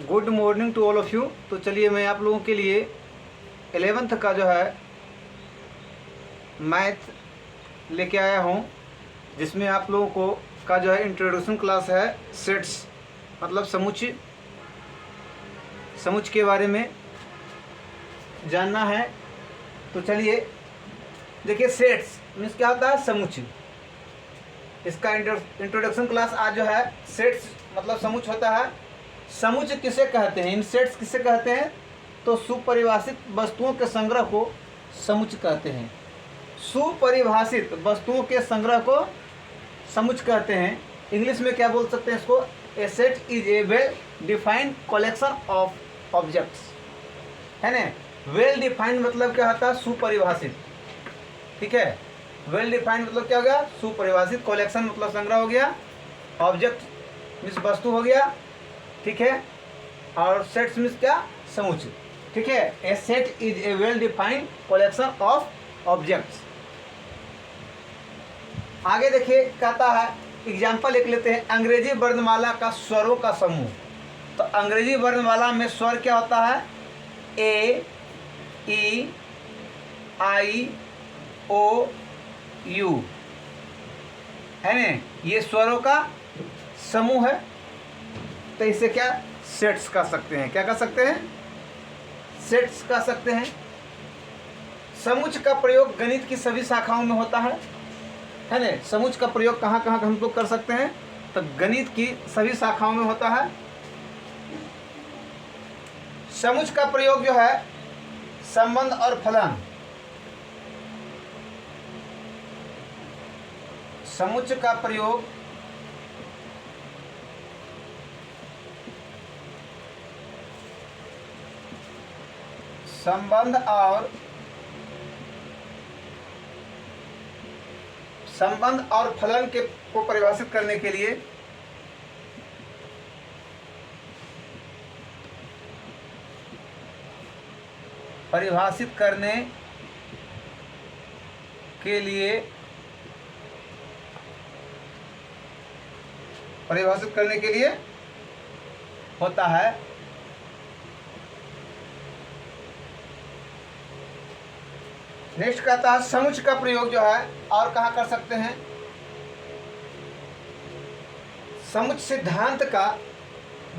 Good morning to all of you. तो चलिए मैं आप लोगों के लिए 11th का जो है मैथ लेके आया हूँ, जिसमें आप लोगों को का जो है इंट्रोडक्शन क्लास है। सेट्स मतलब समुच्चय के बारे में जानना है। तो चलिए देखिए, सेट्स मीन्स क्या होता है, समुच्चय। इसका इंट्रोडक्शन क्लास आज जो है सेट्स मतलब समुच्चय होता है। समुच्चय किसे कहते हैं, इन सेट्स किसे कहते हैं? तो सुपरिभाषित वस्तुओं के संग्रह को समुच्चय कहते हैं। सुपरिभाषित वस्तुओं के संग्रह को समुच्चय कहते हैं। इंग्लिश में क्या बोल सकते हैं इसको? A set is a well defined collection of objects, है ना। वेल डिफाइंड मतलब क्या होता है? सुपरिभाषित, ठीक है। वेल डिफाइंड मतलब क्या हो गया? सुपरिभाषित। कलेक्शन मतलब संग्रह हो गया, ऑब्जेक्ट मीन्स वस्तु हो गया, ठीक है। और सेट्स मीन्स क्या? समुच्चय, ठीक है। A set is a well defined collection of objects. आगे देखिए कहता है, एग्जाम्पल लिख लेते हैं। अंग्रेजी वर्णमाला का स्वरों का समूह। तो अंग्रेजी वर्णमाला में स्वर क्या होता है? ए, ई, आई, ओ, यू, है ना। ये स्वरों का समूह है। तो इसे क्या सेट्स कह सकते हैं? क्या कह सकते हैं? सेट्स कह सकते हैं। समुच्चय का प्रयोग गणित की सभी शाखाओं में होता है ना। समुच्चय का प्रयोग कहाँ कहाँ हम लोग कर सकते हैं? तो गणित की सभी शाखाओं में होता है। समुच्चय का प्रयोग जो है संबंध और फलन, समुच्चय का प्रयोग संबंध और फलन के को परिभाषित करने के लिए होता है। नेक्स्ट कहता है, समुच्चय का प्रयोग जो है और कहाँ कर सकते हैं? समुच्चय सिद्धांत का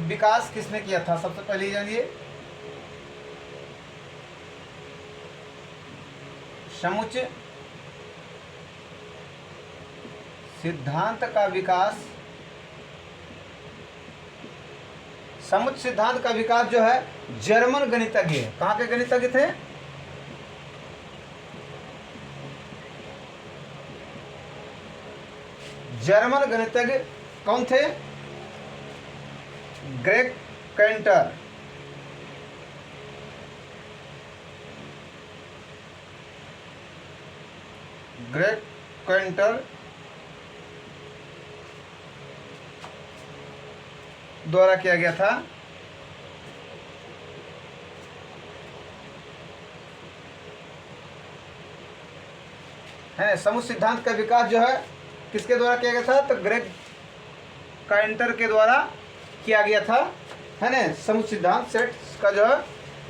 विकास किसने किया था? सबसे पहले जानिए, समुच्चय सिद्धांत का विकास, समुच्चय सिद्धांत का विकास जो है जर्मन गणितज्ञ। कहाँ के गणितज्ञ थे? जर्मन गणितज्ञ कौन थे? Greg canter. ग्रेग कैंटर द्वारा किया गया था। है समुच्चय सिद्धांत का विकास जो है किसके द्वारा किया गया था? तो ग्रेग कैंटर के द्वारा किया गया था, है ना। समुच्चय सिद्धांत सेट्स का जो है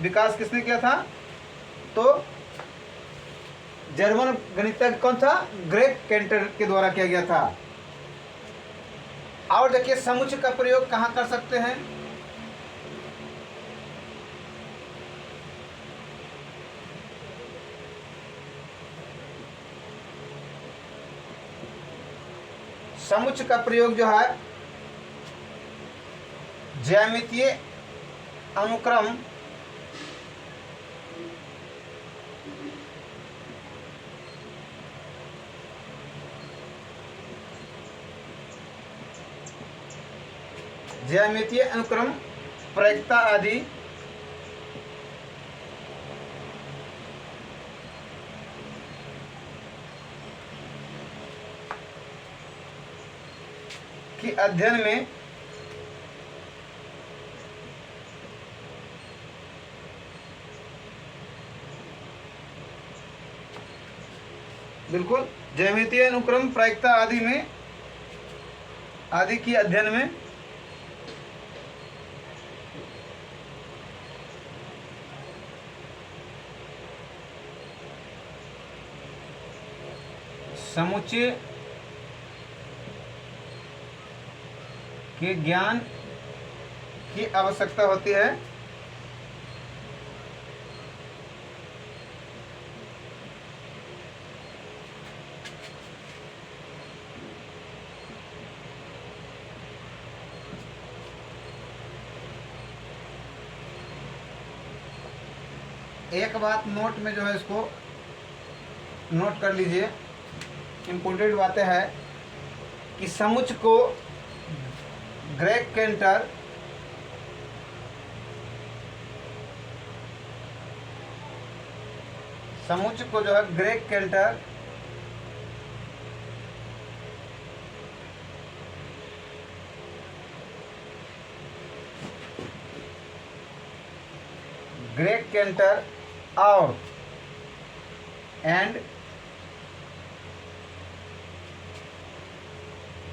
विकास किसने किया था? तो जर्मन गणितज्ञ कौन था? ग्रेग कैंटर के द्वारा किया गया था। और देखिए, समुच्चय का प्रयोग कहाँ कर सकते हैं? समुच्चय का प्रयोग जो है ज्यामितीय अनुक्रम प्रायिकता आदि के अध्ययन में बिल्कुल ज्यामितीय अनुक्रम प्रायिकता आदि की अध्ययन में समुच्चय के ज्ञान की आवश्यकता होती है। एक बात नोट में जो है इसको नोट कर लीजिए, इम्पोर्टेंट बातें है कि समुच्चय को ग्रेग केंटर समुच्चय को जो है ग्रेग केंटर और एंड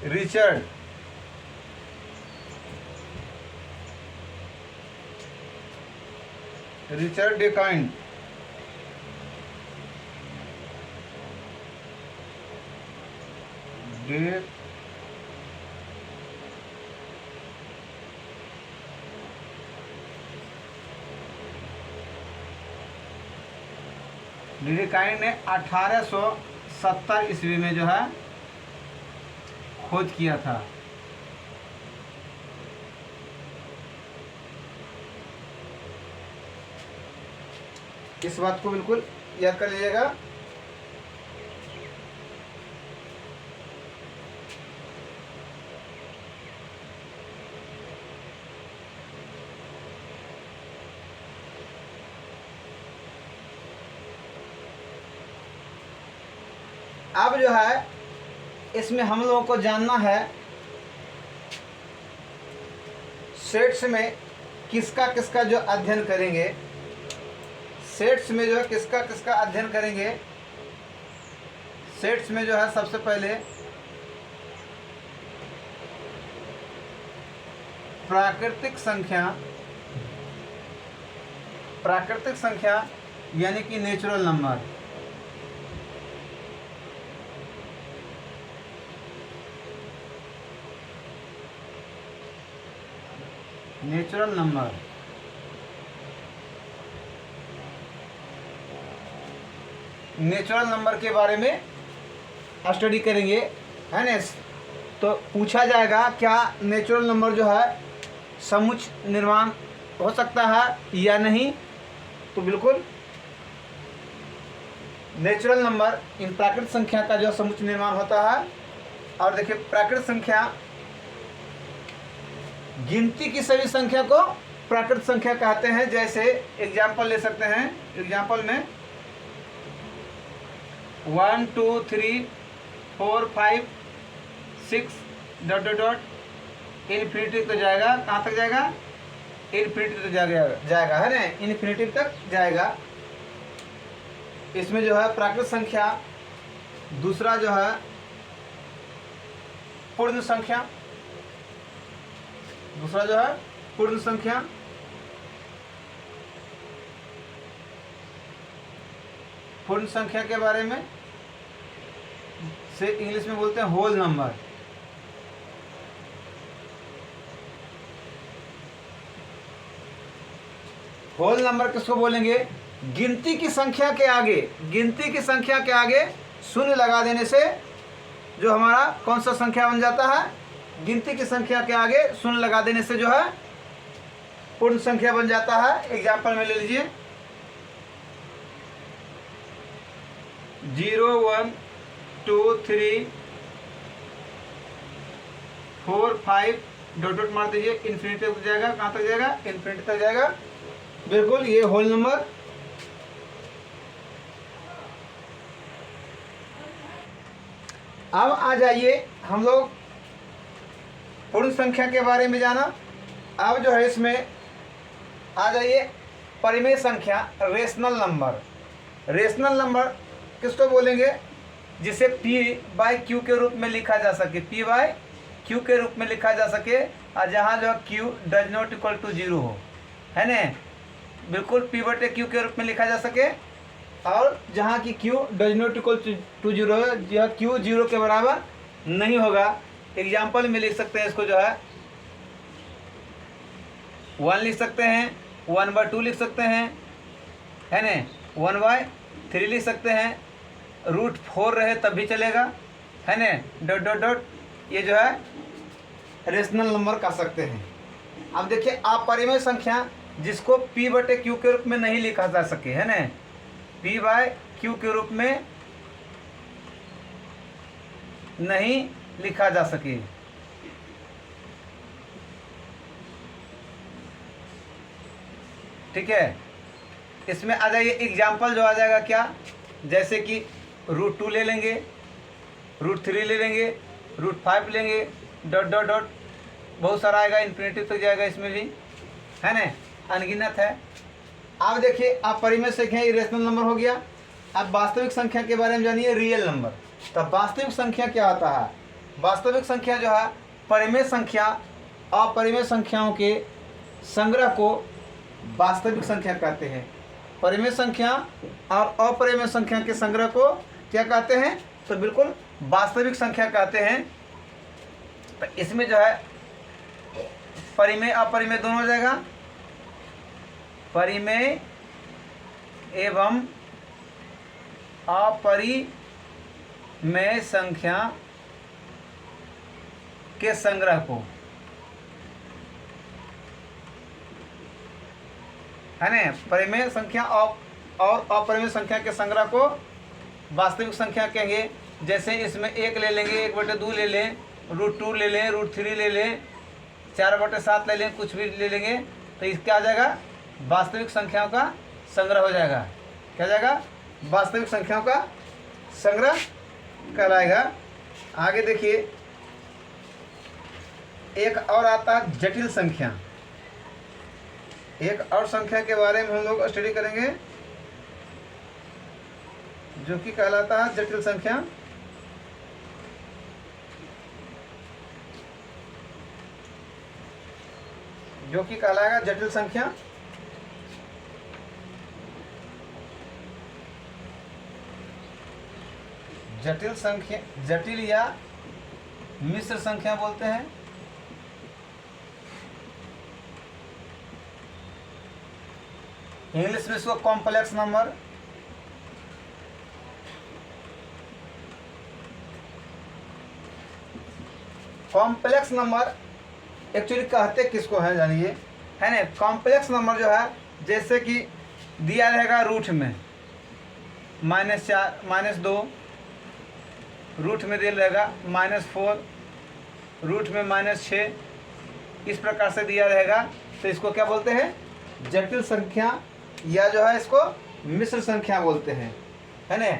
रिचर्ड डेकाइंड डेकाइंड ने 1870 ईस्वी में जो है खोज किया था। इस बात को बिल्कुल याद कर लीजिएगा। अब जो है इसमें हम लोगों को जानना है सेट्स में किसका किसका जो अध्ययन करेंगे, सेट्स में जो है किसका किसका अध्ययन करेंगे। सेट्स में जो है सबसे पहले प्राकृतिक संख्या यानी कि नेचुरल नंबर। नेचुरल नंबर के बारे में स्टडी करेंगे, है ना। तो पूछा जाएगा क्या नेचुरल नंबर जो है समुच्चय निर्माण हो सकता है या नहीं। तो बिल्कुल नेचुरल नंबर इन प्राकृतिक संख्या का जो समुच्चय निर्माण होता है। और देखिए प्राकृतिक संख्या गिनती की सभी संख्या को प्राकृतिक संख्या कहते हैं। जैसे एग्जाम्पल ले सकते हैं, एग्जाम्पल में 1 2 3 4 5 6 ... इन्फिनिटी तक जाएगा। कहाँ तक जाएगा? इन्फिनिटी तक जाएगा, है ना, इन्फिनिटी तक जाएगा। इसमें जो है प्राकृतिक संख्या। दूसरा जो है पूर्ण संख्या, दूसरा जो है पूर्ण संख्या। पूर्ण संख्या के बारे में से इंग्लिश में बोलते हैं होल नंबर। होल नंबर किसको बोलेंगे? गिनती की संख्या के आगे शून्य लगा देने से जो हमारा कौन सा संख्या बन जाता है? गिनती की संख्या के आगे शून्य लगा देने से जो है पूर्ण संख्या बन जाता है। एग्जाम्पल में ले लीजिए 0 1 2 3 4 5 ... मार दीजिए, इन्फिनिटी तक जाएगा। कहाँ तक जाएगा? इन्फिनिटी तक जाएगा। बिल्कुल ये होल नंबर। अब आ जाइए हम लोग पूर्ण संख्या के बारे में जाना। अब जो है इसमें आ जाइए परिमेय संख्या, रेशनल नंबर। रेशनल नंबर किसको बोलेंगे? जिसे p/q के रूप में लिखा जा सके, p/q के रूप में लिखा जा सके, और जहाँ जो q does not equal to 0 हो, है ना। बिल्कुल p/q के रूप में लिखा जा सके। और जहाँ की q does not equal to 0 है, यह q 0 के बराबर नहीं होगा। एग्जाम्पल में लिख सकते हैं इसको जो है 1 लिख सकते हैं, 1/2 लिख सकते हैं, है न, 1/3 लिख सकते हैं, √4 रहे तब भी चलेगा, है न, डॉट डॉट डॉट, ये जो है रेशनल नंबर कर सकते हैं। अब देखिए अपरिमेय संख्या जिसको p/q के रूप में नहीं लिखा जा सके, है न, p/q के रूप में नहीं लिखा जा सके, ठीक है। इसमें आ जाइए एग्जाम्पल जो आ जाएगा क्या, जैसे कि √2 ले लेंगे, √3 ले लेंगे, √5 लेंगे, डॉट डॉट डॉट, बहुत सारा आएगा, इन्फिनिटी तक जाएगा इसमें भी, है ना, अनगिनत है। अब देखिए अपरिमेय संख्या इरेशनल नंबर हो गया। अब वास्तविक संख्या के बारे में जानिए, रियल नंबर। तब वास्तविक संख्या क्या होता है? वास्तविक संख्या जो है परिमेय संख्या अपरिमेय संख्याओं के संग्रह को वास्तविक संख्या कहते हैं। परिमेय संख्या और अपरिमेय संख्या के संग्रह को क्या कहते हैं? तो बिल्कुल वास्तविक संख्या कहते हैं। तो इसमें जो है परिमेय अपरिमेय दोनों हो जाएगा, परिमेय एवं अपरिमेय संख्या के संग्रह को, है ना, परिमेय संख्या और अपरिमेय संख्या के संग्रह को वास्तविक संख्या कहेंगे। जैसे इसमें 1 ले लेंगे, 1/2 ले लें, √2 ले लें, √3 ले लें, 4/7 ले लें, कुछ भी ले लेंगे, तो इसका आ जाएगा वास्तविक संख्याओं का संग्रह हो जाएगा। क्या जाएगा? वास्तविक संख्याओं का संग्रह कहलाएगा। आगे देखिए एक और आता है जटिल संख्या। एक और संख्या के बारे में हम लोग स्टडी करेंगे जो कि कहलाता है जटिल संख्या। जो कि कहलाएगा जटिल संख्या। जटिल संख्या, जटिल या मिश्र संख्या बोलते हैं। इंग्लिश में इसको complex number, complex number actually कहते किसको है जानिए, है ना। कॉम्प्लेक्स नंबर जो है जैसे कि दिया रहेगा रूट में -4 -2, रूट में दिया रहेगा -4, रूट में -6, इस प्रकार से दिया रहेगा, तो इसको क्या बोलते हैं? जटिल संख्या, या जो है इसको मिश्र संख्या बोलते हैं, है ना।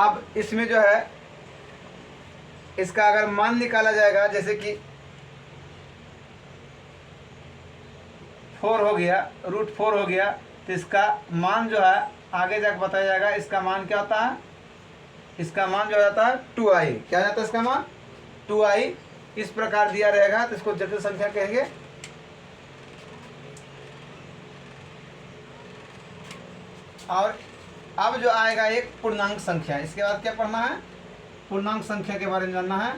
अब इसमें जो है इसका अगर मान निकाला जाएगा, जैसे कि 4 हो गया, √4 हो गया, तो इसका मान जो है आगे जाकर बताया जाएगा। इसका मान क्या होता है? इसका मान जो जाता है 2i। क्या जाता है इसका मान? 2i। इस प्रकार दिया रहेगा तो इसको जटिल संख्या कहेंगे। और अब जो आएगा एक पूर्णांक संख्या। इसके बाद क्या पढ़ना है? पूर्णांक संख्या के बारे में जानना है।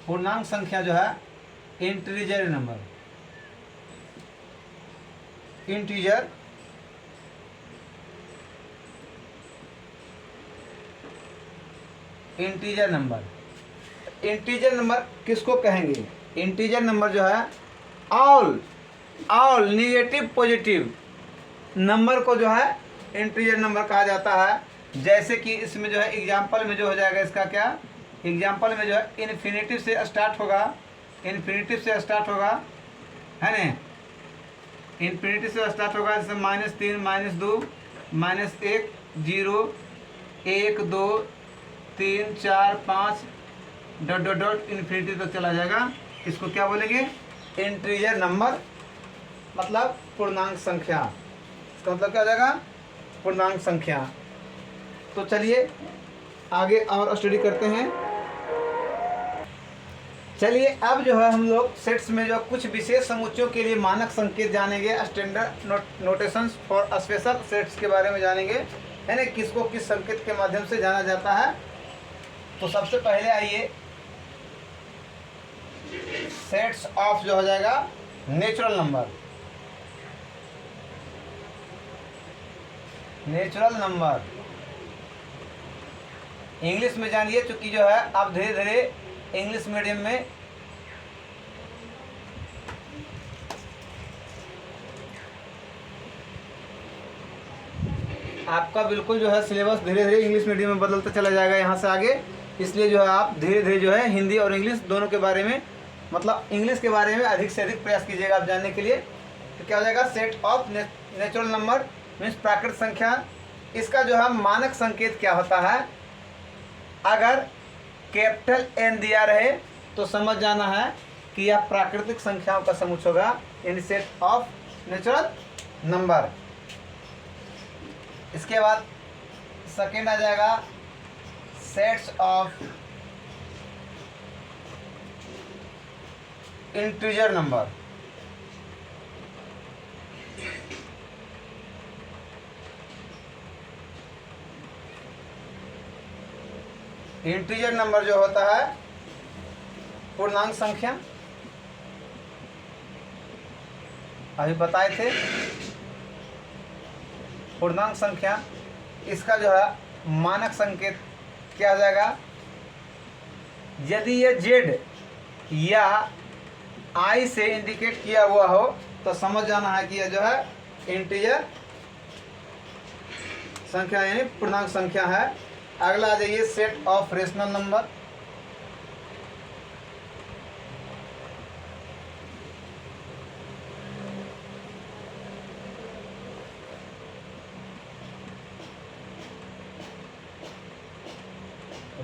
पूर्णांक संख्या जो है integer number, integer integer number. Integer number किसको कहेंगे? इंटीजर नंबर जो है ऑल निगेटिव पॉजिटिव नंबर को जो है इंटीजर नंबर कहा जाता है। जैसे कि इसमें जो है एग्जाम्पल में जो हो जाएगा, इसका क्या एग्जाम्पल में जो है इन्फिनिटिव से स्टार्ट होगा, इन्फिनिटिव से स्टार्ट होगा, है ना, इन्फिनिटिव से स्टार्ट होगा। जैसे -3 -2 -1 0 1 2 3 4 5 डॉट डॉट डॉट इन्फिनिटी तक चला जाएगा। इसको क्या बोलेंगे? इंटीजर नंबर, मतलब पूर्णांक संख्या। इसका मतलब क्या हो जाएगा? पूर्णांक संख्या। तो चलिए आगे और स्टडी करते हैं। चलिए अब जो है हम लोग सेट्स में जो कुछ विशेष समुच्चयों के लिए मानक संकेत जानेंगे, standard notations for special sets के बारे में जानेंगे, है ना, किसको किस संकेत के माध्यम से जाना जाता है। तो सबसे पहले आइए सेट्स ऑफ जो हो जाएगा natural number. Natural number English में जानिए, चूंकि जो है अब धीरे धीरे इंग्लिश मीडियम में आपका बिल्कुल जो है सिलेबस धीरे धीरे इंग्लिश मीडियम में बदलता चला जाएगा यहाँ से आगे, इसलिए जो है आप धीरे धीरे जो है हिंदी और इंग्लिश दोनों के बारे में, मतलब इंग्लिश के बारे में अधिक से अधिक प्रयास कीजिएगा आप जानने के लिए। तो क्या हो जाएगा, set of natural number means प्राकृतिक संख्या। इसका जो है मानक संकेत क्या होता है, अगर कैपिटल एन दिया रहे तो समझ जाना है कि यह प्राकृतिक संख्याओं का समुच्चय होगा, यानी सेट ऑफ नेचुरल नंबर। इसके बाद सेकेंड आ जाएगा sets of integer number. Integer number जो होता है पूर्णांक संख्या, अभी बताए थे पूर्णांक संख्या। इसका जो है मानक संकेत क्या आ जाएगा, यदि यह जेड या आई से इंडिकेट किया हुआ हो तो समझ जाना है कि यह जो है इंटीजर संख्या यानी पूर्णांक संख्या है। अगला आ जाइए set of rational number.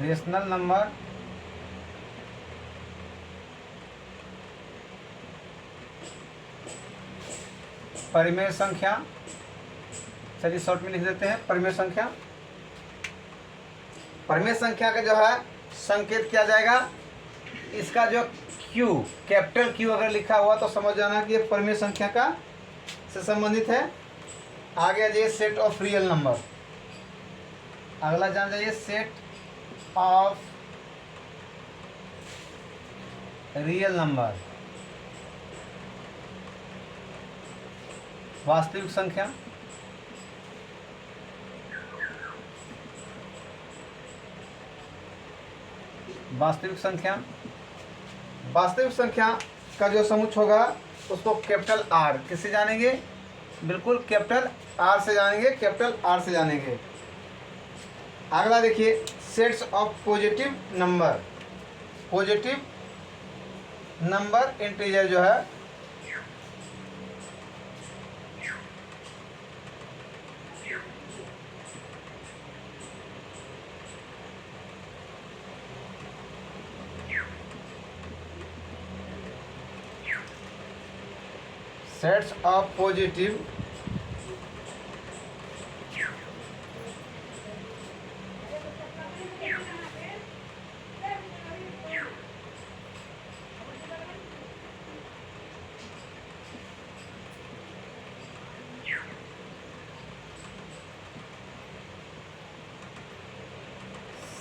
Rational number परिमेय संख्या, चलिए शॉर्ट में लिख देते हैं परिमेय संख्या। परिमेय संख्या का जो है संकेत क्या जाएगा, इसका जो Q कैपिटल Q अगर लिखा हुआ तो समझ जाना कि ये परिमेय संख्या का से संबंधित है। आगे आ जाइए सेट ऑफ रियल नंबर। अगला जान जाइए सेट ऑफ रियल नंबर, वास्तविक संख्या। वास्तविक संख्या, वास्तविक संख्या का जो समुच्चय होगा उसको कैपिटल आर किससे जानेंगे, बिल्कुल कैपिटल आर से जानेंगे, कैपिटल आर से जानेंगे। अगला देखिए sets of positive number. Positive number integer जो है sets of positive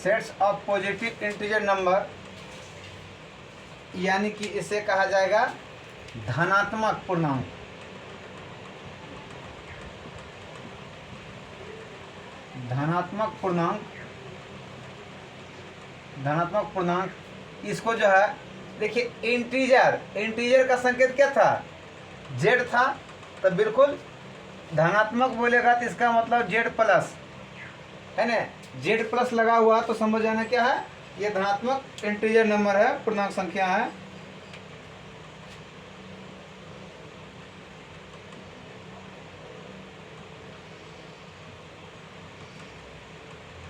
sets of positive integer number, यानी कि इसे कहा जाएगा धनात्मक पूर्णांक। धनात्मक पूर्णांक, धनात्मक पूर्णांक इसको जो है देखिए इंटीजर, इंटीजर का संकेत क्या था, जेड था, तो बिल्कुल धनात्मक बोलेगा तो इसका मतलब जेड प्लस है ना, जेड प्लस लगा हुआ तो समझ जाना क्या है, ये धनात्मक इंटीजर नंबर है, पूर्णांक संख्या है।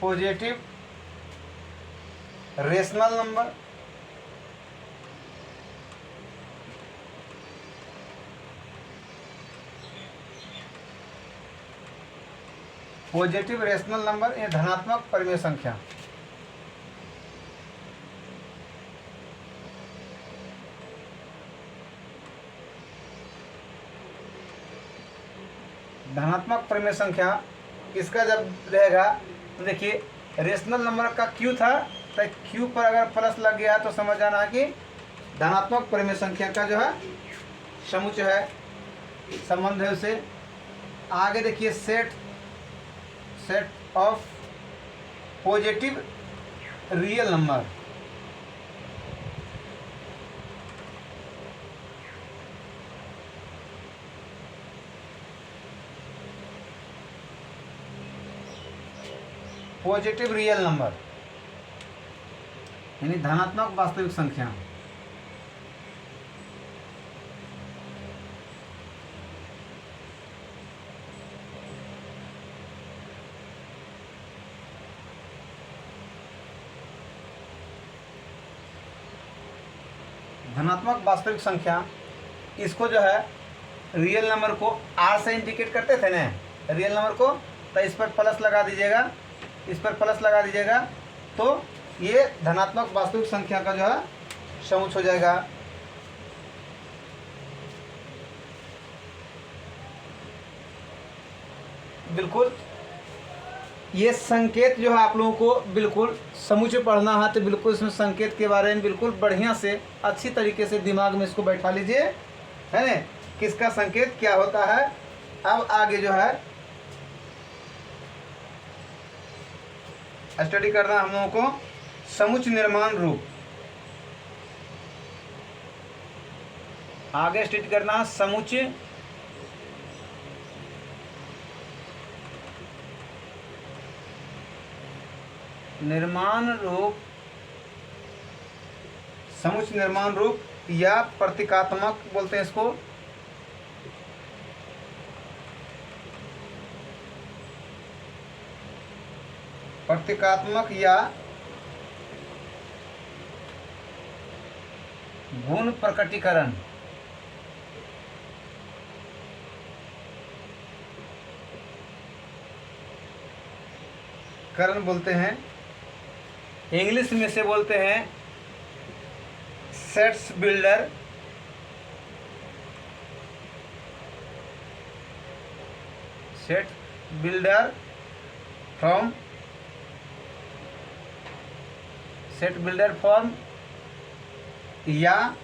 Positive rational number, positive rational number ये धनात्मक परिमेय संख्या। धनात्मक परिमेय संख्या इसका जब रहेगा तो देखिए रेशनल नंबर का क्यू था, तो क्यू पर अगर प्लस लग गया तो समझ जाना है कि धनात्मक परिमेय संख्या का जो है समुच्चय है, संबंध है उसे। आगे देखिए set of positive real number, positive real number यानी धनात्मक वास्तविक संख्या। धनात्मक वास्तविक संख्या, इसको जो है रियल नंबर को आर से इंडिकेट करते थे ना, रियल नंबर को, तो इस पर प्लस लगा दीजिएगा, इस पर प्लस लगा दीजिएगा, तो ये धनात्मक वास्तविक संख्या का जो है समुच्चय हो जाएगा। बिल्कुल ये संकेत जो है आप लोगों को बिल्कुल समुच्चय पढ़ना है, तो बिल्कुल इसमें संकेत के बारे में बिल्कुल बढ़िया से अच्छी तरीके से दिमाग में इसको बैठा लीजिए, है ना, किसका संकेत क्या होता है। अब आगे जो है स्टडी करना हम लोगों को समुच्चय निर्माण रूप, आगे स्टडी करना समुच्चय निर्माण रूप, समुच्चय निर्माण रूप या प्रतीकात्मक बोलते हैं इसको, प्रतीकात्मक या गुण प्रकटीकरण। करण बोलते हैं, इंग्लिश में से बोलते हैं sets builder, set builder from, set builder form, या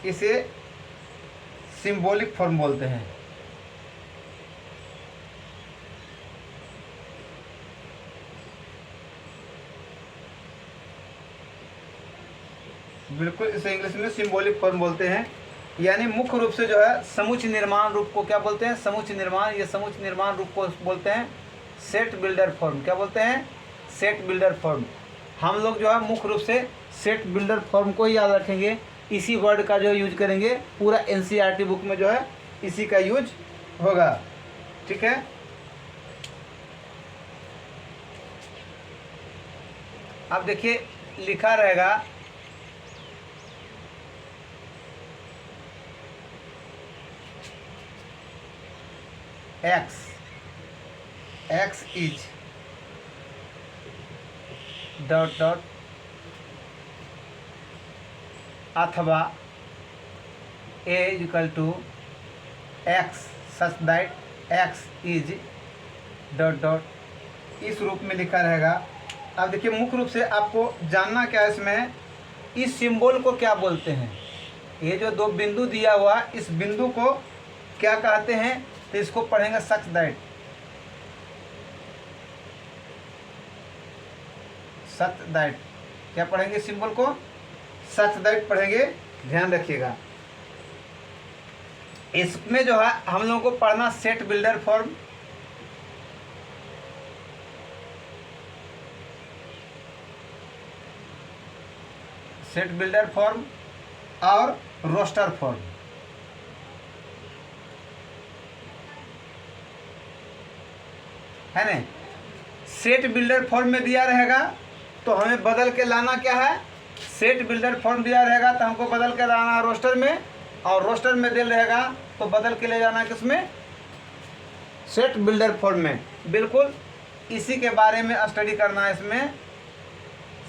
इसे सिंबॉलिक फॉर्म बोलते हैं। बिल्कुल इसे इंग्लिश में सिंबॉलिक फॉर्म बोलते हैं, यानी मुख्य रूप से जो है समुच्चय निर्माण रूप को क्या बोलते हैं, समुच्चय निर्माण, ये समुच्चय निर्माण रूप को बोलते हैं सेट बिल्डर फॉर्म। क्या बोलते हैं, सेट बिल्डर फॉर्म। हम लोग जो है मुख्य रूप से सेट बिल्डर फॉर्म को ही याद रखेंगे, इसी वर्ड का जो यूज करेंगे, पूरा एनसीईआरटी बुक में जो है इसी का यूज होगा, ठीक है। अब देखिए लिखा रहेगा x is डॉट डॉट अथवा a is equal to x such that x is dot dot, इस रूप में लिखा रहेगा। अब देखिए मुख्य रूप से आपको जानना क्या है इसमें, इस सिंबल को क्या बोलते हैं, ये जो दो बिंदु दिया हुआ इस बिंदु को क्या कहते हैं, तो इसको पढ़ेंगे सच दैट, सच दैट, क्या पढ़ेंगे सिंबल को, सच दैट पढ़ेंगे, ध्यान रखिएगा। इसमें जो है हम लोगों को पढ़ना set builder form, set builder form और रोस्टर फॉर्म, है ना। सेट बिल्डर फॉर्म में दिया रहेगा तो हमें बदल के लाना क्या है, सेट बिल्डर फॉर्म दिया रहेगा तो हमको बदल के लाना रोस्टर में, और रोस्टर में दिया रहेगा तो बदल के ले जाना किसमें, सेट बिल्डर फॉर्म में। बिल्कुल इसी के बारे में स्टडी करना है इसमें,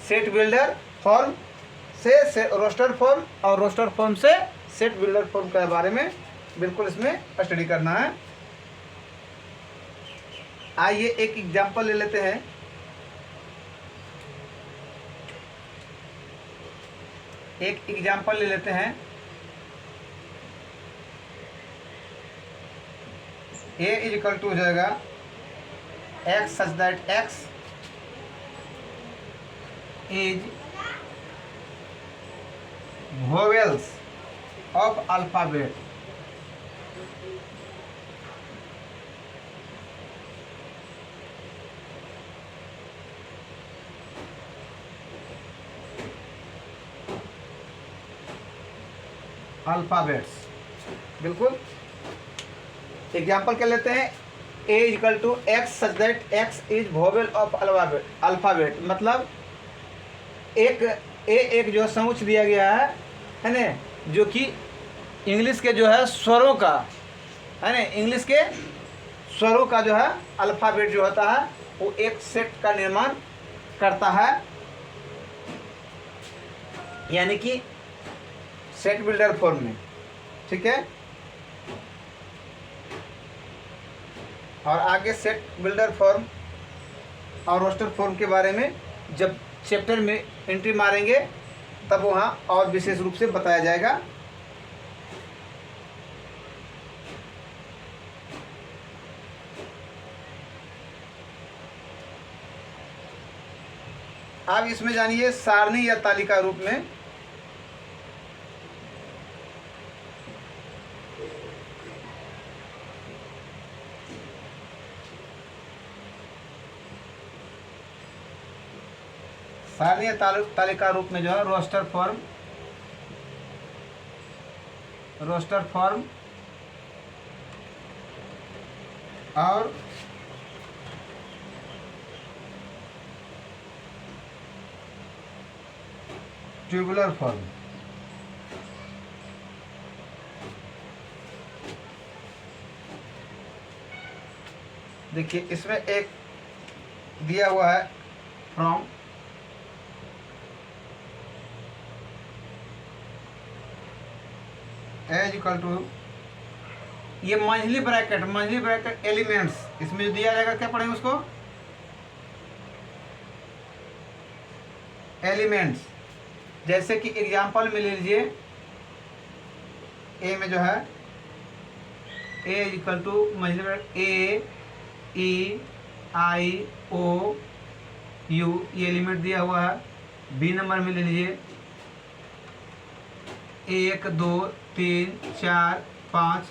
सेट बिल्डर फॉर्म से रोस्टर फॉर्म और रोस्टर फॉर्म से सेट बिल्डर फॉर्म के बारे में बिल्कुल इसमें स्टडी करना है। आइए एक एग्जांपल ले लेते हैं। एक एग्जांपल ले लेते हैं। a इज इक्वल टू हो जाएगा x such that x is vowels of alphabet. Alphabets, बिल्कुल। एग्जाम्पल क्या लेते हैं, a equal to x such that x is vowel of alphabet. मतलब एक जो समुच्चय दिया गया है ना, जो कि इंग्लिश के जो है स्वरों का है ना, इंग्लिश के स्वरों का जो है अल्फाबेट जो होता है वो एक सेट का निर्माण करता है, यानी कि सेट बिल्डर फॉर्म में। ठीक है, और आगे सेट बिल्डर फॉर्म और रोस्टर फॉर्म के बारे में जब चैप्टर में एंट्री मारेंगे तब वहाँ और विशेष रूप से बताया जाएगा। आप इसमें जानिए सारणी या तालिका रूप में। सारणी या तालिका रूप में जो है रोस्टर फॉर्म और ट्यूबुलर फॉर्म। देखिए इसमें एक दिया हुआ है फ्रॉम, एज इक्वल टू, ये मंझली ब्रैकेट एलिमेंट्स, इसमें जो दिया जाएगा क्या पढ़ेंगे उसको, एलिमेंट्स। जैसे कि एग्जांपल में ले लीजिए, ए में जो है ए इक्वल टू मंझली bracket A E I O U, ये एलिमेंट दिया हुआ है। बी नंबर में ले लीजिए 1 2 3 4 5,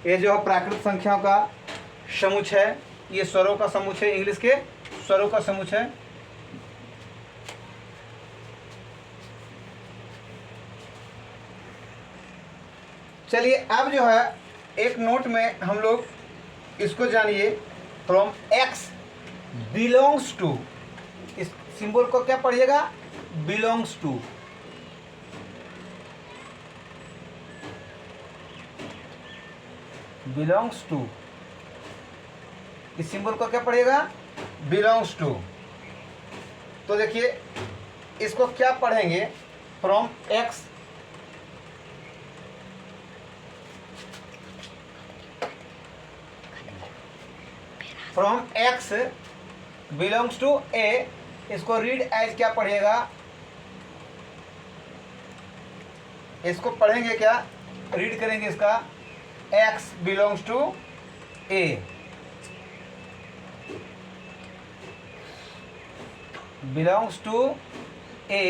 ये जो है प्राकृत संख्याओं का समुच्चय है, ये स्वरों का समुच्चय है, इंग्लिश के स्वरों का समुच्चय है। चलिए अब जो है एक नोट में हम लोग इसको जानिए, फ्रॉम x बिलोंग्स टू, इस सिंबल को क्या पढ़िएगा, बिलोंग्स टू। बिलोंग्स टू, इस सिंबल को क्या पढ़िएगा, बिलोंग्स टू। तो देखिए इसको क्या पढ़ेंगे, from x from x belongs to a, इसको रीड एज क्या पढ़िएगा, इसको पढ़ेंगे क्या, रीड करेंगे इसका x belongs to a। Belongs to a,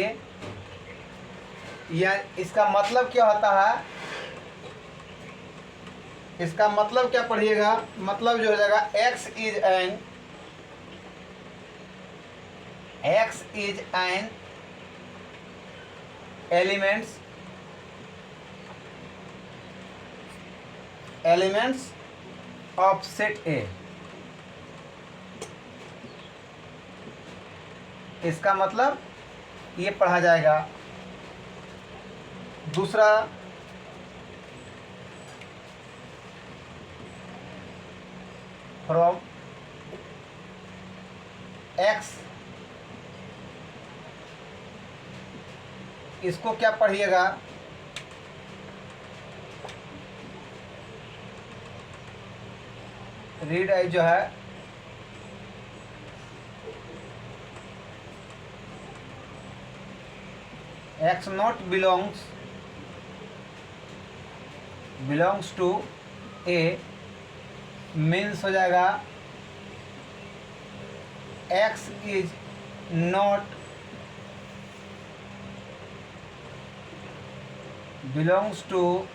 या इसका मतलब क्या होता है, इसका मतलब क्या पढ़िएगा, मतलब जो हो जाएगा x is an elements of set a. इसका मतलब ये पढ़ा जाएगा। दूसरा, फ्रॉम x, इसको क्या पढ़िएगा, रीड आई जो है x not belongs to a means हो जाएगा x is not belongs to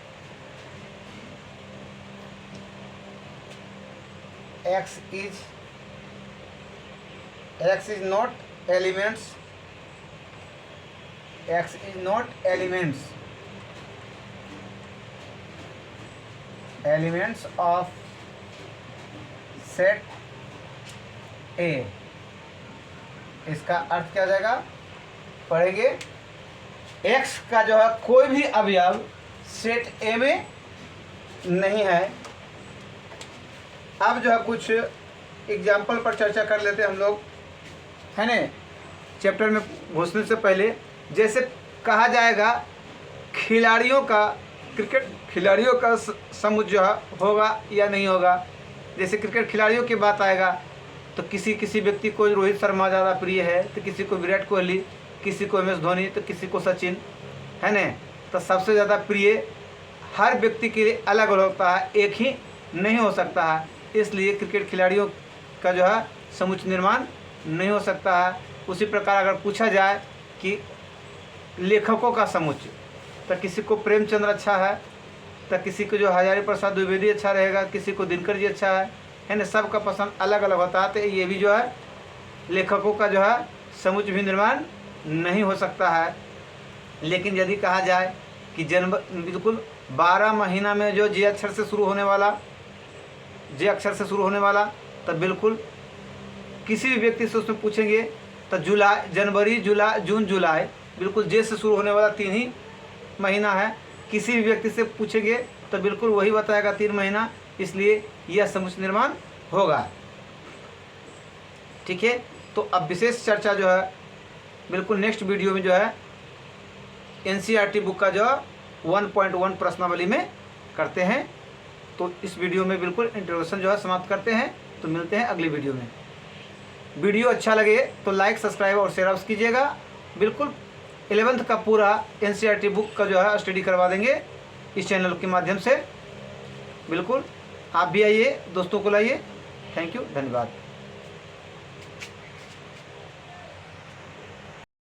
x is not elements of set a. इसका अर्थ क्या हो जाएगा, पढ़ेंगे एक्स का जो है कोई भी अवयव सेट ए में नहीं है। अब जो है कुछ एग्जाम्पल पर चर्चा कर लेते हैं हम लोग, है ना। चैप्टर में घुसने से पहले जैसे कहा जाएगा क्रिकेट खिलाड़ियों का समूह जो है होगा या नहीं होगा। जैसे क्रिकेट खिलाड़ियों की बात आएगा तो किसी व्यक्ति को रोहित शर्मा ज़्यादा प्रिय है, तो किसी को विराट कोहली, किसी को MS धोनी, तो किसी को सचिन, है ना। तो सबसे ज़्यादा प्रिय हर व्यक्ति के लिए अलग अलग होता है, एक ही नहीं हो सकता है। इसलिए क्रिकेट खिलाड़ियों का जो है समुचित निर्माण नहीं हो सकता है। उसी प्रकार अगर पूछा जाए कि लेखकों का समुच्चय, तो किसी को प्रेमचंद्र अच्छा है, तो किसी को जो हजारी प्रसाद द्विवेदी अच्छा रहेगा, किसी को दिनकर जी अच्छा है ना। सबका पसंद अलग अलग होता है। तो ये भी जो है लेखकों का जो है समुच्चय भी निर्माण नहीं हो सकता है। लेकिन यदि कहा जाए कि बिल्कुल 12 महीना में जो जे अक्षर से शुरू होने वाला, तो बिल्कुल किसी भी व्यक्ति से उसमें पूछेंगे तो जनवरी, जून, जुलाई, बिल्कुल जे से शुरू होने वाला 3 ही महीना है। किसी भी व्यक्ति से पूछेंगे तो बिल्कुल वही बताएगा 3 महीना। इसलिए यह समुच्चय निर्माण होगा। ठीक है, तो अब विशेष चर्चा जो है बिल्कुल नेक्स्ट वीडियो में जो है NCERT बुक का जो 1.1 प्रश्नावली में करते हैं। तो इस वीडियो में बिल्कुल इंट्रोडक्शन जो है समाप्त करते हैं। तो मिलते हैं अगली वीडियो में। वीडियो अच्छा लगे तो लाइक, सब्सक्राइब और शेयर अवश्य कीजिएगा। बिल्कुल 11th का पूरा NCERT बुक का जो है स्टडी करवा देंगे इस चैनल के माध्यम से। बिल्कुल आप भी आइए, दोस्तों को लाइए। थैंक यू, धन्यवाद।